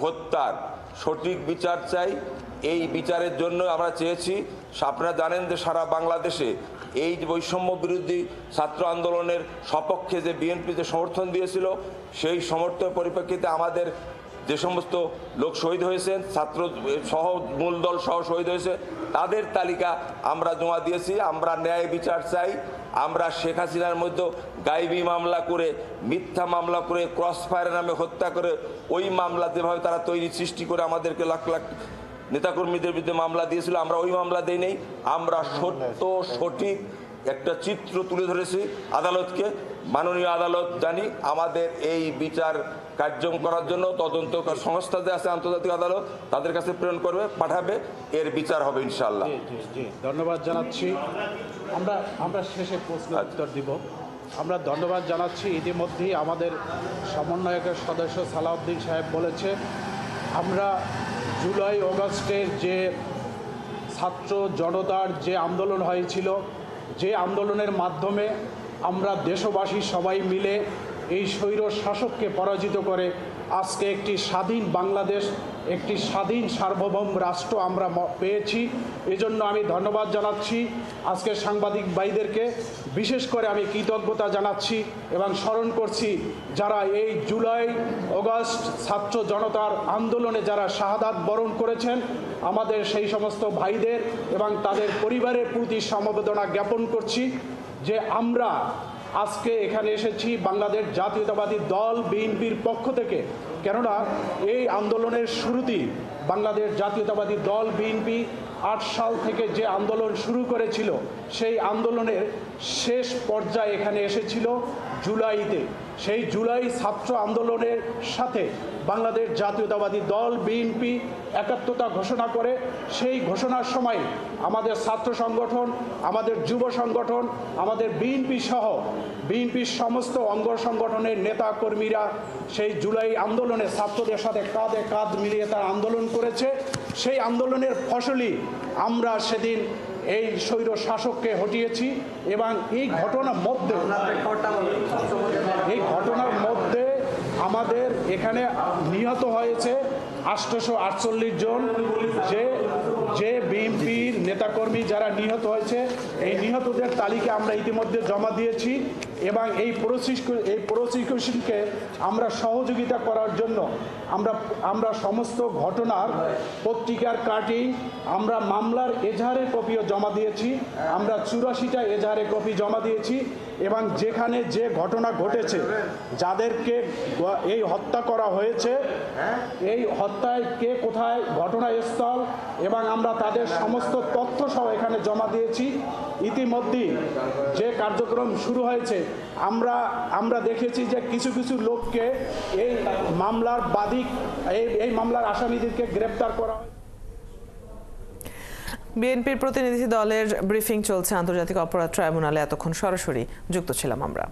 হত্যার সঠিক বিচার চাই। এই বিচারের জন্য আমরা চেয়েছি। আপনারা জানেন যে সারা বাংলাদেশে এই বৈষম্য বিরোধী ছাত্র আন্দোলনের সপক্ষে যে বিএনপি যে সমর্থন দিয়েছিল, সেই সমর্থনের পরিপ্রেক্ষিতে আমাদের যে সমস্ত লোক শহীদ হয়েছেন, ছাত্র সহ মূল দল সহ শহীদ হয়েছে, তাদের তালিকা আমরা জমা দিয়েছি। আমরা ন্যায় বিচার চাই। আমরা শেখ হাসিনার মধ্যে গায়েবী মামলা করে, মিথ্যা মামলা করে, ক্রস ফায়ারের নামে হত্যা করে, ওই মামলা যেভাবে তারা তৈরি সৃষ্টি করে আমাদেরকে লাখ লাখ নেতাকর্মীদের বিরুদ্ধে মামলা দিয়েছিল, আমরা ওই মামলা দিই নেই। আমরা সত্য সঠিক একটা চিত্র তুলে ধরেছি আদালতকে। মাননীয় আদালত জানি আমাদের এই বিচার কার্যক্রম করার জন্য তদন্ত সংস্থা যে আছে আন্তর্জাতিক আদালত, তাদের কাছে প্রেরণ করবে, পাঠাবে, এর বিচার হবে ইনশাআল্লাহ। ধন্যবাদ জানাচ্ছি। আমরা শেষে প্রশ্ন উত্তর দিব। আমরা ধন্যবাদ জানাচ্ছি। ইতিমধ্যেই আমাদের সমন্বয়কের সদস্য সালাউদ্দিন সাহেব বলেছে, আমরা জুলাই অগাস্টের যে ছাত্র জনতার যে আন্দোলন হয়েছিল, যে আন্দোলনের মাধ্যমে আমরা দেশবাসী সবাই মিলে এই স্বৈর শাসককে পরাজিত করে আজকে একটি স্বাধীন বাংলাদেশ, একটি স্বাধীন সার্বভৌম রাষ্ট্র আমরা পেয়েছি। এজন্য আমি ধন্যবাদ জানাচ্ছি আজকের সাংবাদিক ভাইদেরকে। বিশেষ করে আমি কৃতজ্ঞতা জানাচ্ছি এবং স্মরণ করছি যারা এই জুলাই অগাস্ট ছাত্র জনতার আন্দোলনে যারা শাহাদাত বরণ করেছেন, আমাদের সেই সমস্ত ভাইদের এবং তাদের পরিবারের প্রতি সমবেদনা জ্ঞাপন করছি যে আমরা আজকে এখানে এসেছি বাংলাদেশ জাতীয়তাবাদী দল বিএনপির পক্ষ থেকে। কেননা এই আন্দোলনের শুরুতেই বাংলাদেশ জাতীয়তাবাদী দল বিএনপি ৮ সাল থেকে যে আন্দোলন শুরু করেছিল, সেই আন্দোলনের শেষ পর্যায়ে এখানে এসেছিল জুলাইতে। সেই জুলাই ছাত্র আন্দোলনের সাথে বাংলাদেশ জাতীয়তাবাদী দল বিএনপি একাত্মতা ঘোষণা করে। সেই ঘোষণার সময় আমাদের ছাত্র সংগঠন, আমাদের যুব সংগঠন, আমাদের বিএনপি সহ বিএনপির সমস্ত অঙ্গ সংগঠনের নেতা কর্মীরা সেই জুলাই আন্দোলনে ছাত্রদের সাথে কাঁধে কাঁধ মিলিয়ে তারা আন্দোলন করেছে। সেই আন্দোলনের ফসলই আমরা সেদিন এই স্বৈর শাসককে হটিয়েছি। এবং এই ঘটনার মধ্যে আমাদের এখানে নিহত হয়েছে 848 জন। যে বিএনপির নেতাকর্মী যারা নিহত হয়েছে, এই নিহতদের তালিকা আমরা ইতিমধ্যে জমা দিয়েছি। এবং এই প্রসিকিউশনকে আমরা সহযোগিতা করার জন্য আমরা সমস্ত ঘটনার পত্রিকার কাটিং, আমরা মামলার এজাহারের কপিও জমা দিয়েছি। আমরা 84টা এজাহারের কপি জমা দিয়েছি। এবং যেখানে যে ঘটনা ঘটেছে, যাদেরকে এই হত্যা করা হয়েছে, এই হত্যায় কে কোথায় ঘটনাস্থল, এবং আমরা তাদের সমস্ত তথ্য সহ এখানে জমা দিয়েছি। ইতিমধ্যেই যে কার্যক্রম শুরু হয়েছে, আমরা দেখেছি যে কিছু কিছু লোককে এই মামলার এই মামলার আসামিদেরকে গ্রেপ্তার করা হয়। বিএনপির প্রতিনিধি দলের ব্রিফিং চলছে আন্তর্জাতিক অপরাধ ট্রাইব্যুনালে। এতক্ষণ সরাসরি যুক্ত ছিলাম আমরা।